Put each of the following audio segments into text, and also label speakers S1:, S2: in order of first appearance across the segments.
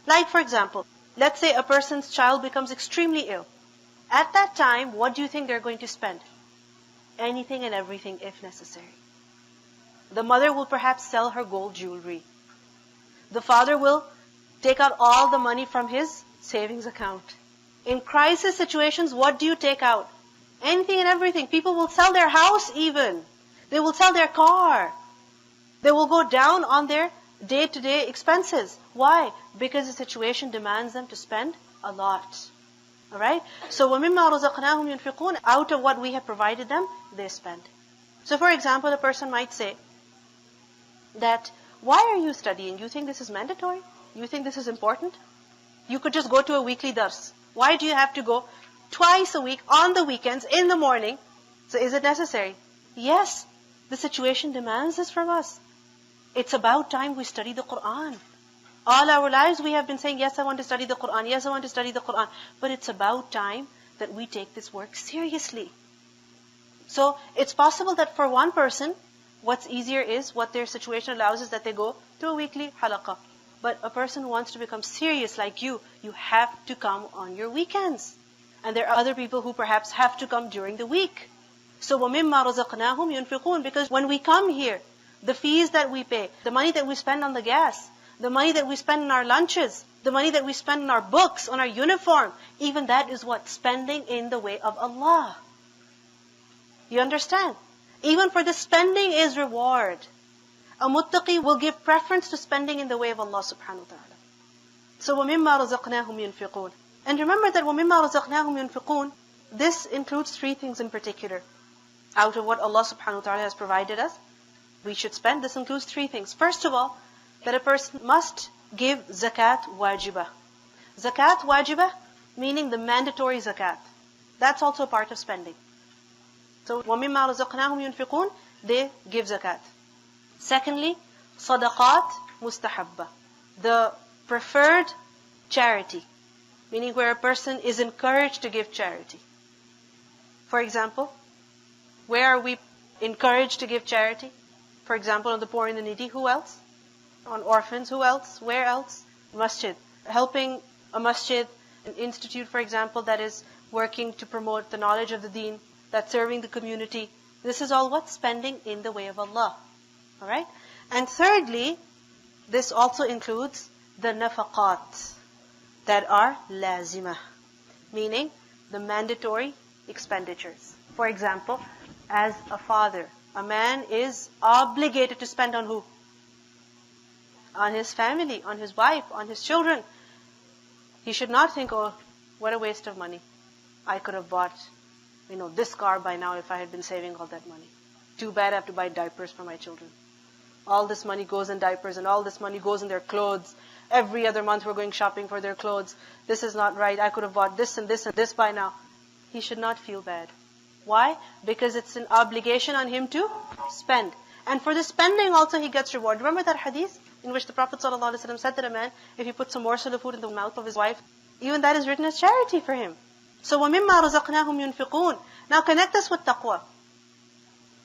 S1: Like for example, let's say a person's child becomes extremely ill. At that time, what do you think they're going to spend? Anything and everything if necessary. The mother will perhaps sell her gold jewelry. The father will take out all the money from his savings account. In crisis situations, what do you take out? Anything and everything. People will sell their house even. They will sell their car. They will go down on their day-to-day expenses. Why? Because the situation demands them to spend a lot. Alright? So, وَمِمَّا رَزَقْنَاهُمْ يُنْفِقُونَ, out of what we have provided them, they spend. So for example, a person might say that, why are you studying? You think this is mandatory? You think this is important? You could just go to a weekly dars. Why do you have to go twice a week, on the weekends, in the morning? So is it necessary? Yes, the situation demands this from us. It's about time we study the Quran. All our lives we have been saying, yes, I want to study the Quran, yes, I want to study the Quran. But it's about time that we take this work seriously. So it's possible that for one person, what's easier is, what their situation allows is that they go to a weekly halaqah. But a person who wants to become serious like you have to come on your weekends. And there are other people who perhaps have to come during the week. So وَمِمَّا رَزَقْنَاهُمْ يُنْفِقُونَ, because when we come here, the fees that we pay, the money that we spend on the gas, the money that we spend on our lunches, the money that we spend on our books, on our uniform, even that is what? Spending in the way of Allah. You understand? Even for the spending is reward. A muttaqi will give preference to spending in the way of Allah subhanahu wa ta'ala. So وَمِمَّا رَزَقْنَاهُمْ يُنْفِقُونَ. And remember that وَمِمَّا رَزَقْنَاهُمْ يُنْفِقُونَ, this includes three things in particular. Out of what Allah subhanahu wa ta'ala has provided us, we should spend. This includes three things. First of all, that a person must give zakat wajibah. Zakat wajibah, meaning the mandatory zakat. That's also a part of spending. So, وَمِمَّا رَزَقْنَاهُمْ يُنْفِقُونَ, they give zakat. Secondly, sadaqat mustahabba, the preferred charity, meaning where a person is encouraged to give charity. For example, where are we encouraged to give charity? For example, on the poor and the needy. Who else? On orphans. Who else? Where else? Masjid. Helping a masjid, an institute, for example, that is working to promote the knowledge of the deen, that's serving the community. This is all what? Spending in the way of Allah. Alright? And thirdly, this also includes the nafaqat that are lazimah, meaning the mandatory expenditures. For example, as a father, a man is obligated to spend on who? On his family, on his wife, on his children. He should not think, oh, what a waste of money. I could have bought, this car by now if I had been saving all that money. Too bad I have to buy diapers for my children. All this money goes in diapers and all this money goes in their clothes. Every other month we're going shopping for their clothes. This is not right. I could have bought this and this and this by now. He should not feel bad. Why? Because it's an obligation on him to spend. And for the spending also he gets reward. Remember that hadith in which the Prophet ﷺ said that a man, if he puts a morsel of food in the mouth of his wife, even that is written as charity for him. So وَمِمَّا رَزَقْنَاهُمْ يُنْفِقُونَ. Now connect this with taqwa.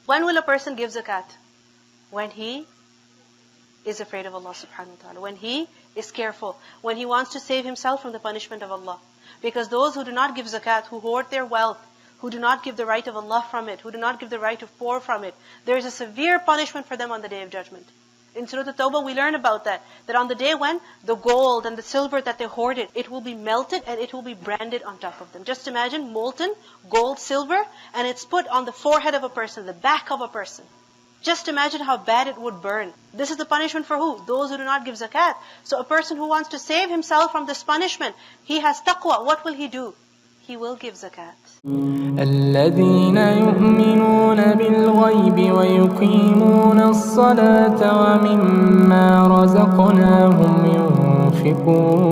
S1: When will a person give zakat? When he is afraid of Allah subhanahu wa ta'ala. When he is careful. When he wants to save himself from the punishment of Allah. Because those who do not give zakat, who hoard their wealth, who do not give the right of Allah from it, who do not give the right of poor from it, there is a severe punishment for them on the Day of Judgment. In Surah At-Tawbah we learn about that on the day when the gold and the silver that they hoarded, it will be melted and it will be branded on top of them. Just imagine molten gold, silver, and it's put on the forehead of a person, the back of a person. Just imagine how bad it would burn. This is the punishment for who? Those who do not give zakat. So a person who wants to save himself from this punishment, he has taqwa. What will he do? He will give zakat.
S2: الذين يؤمنون بالغيب ويقيمون الصلاة ومما رزقناهم ينفقون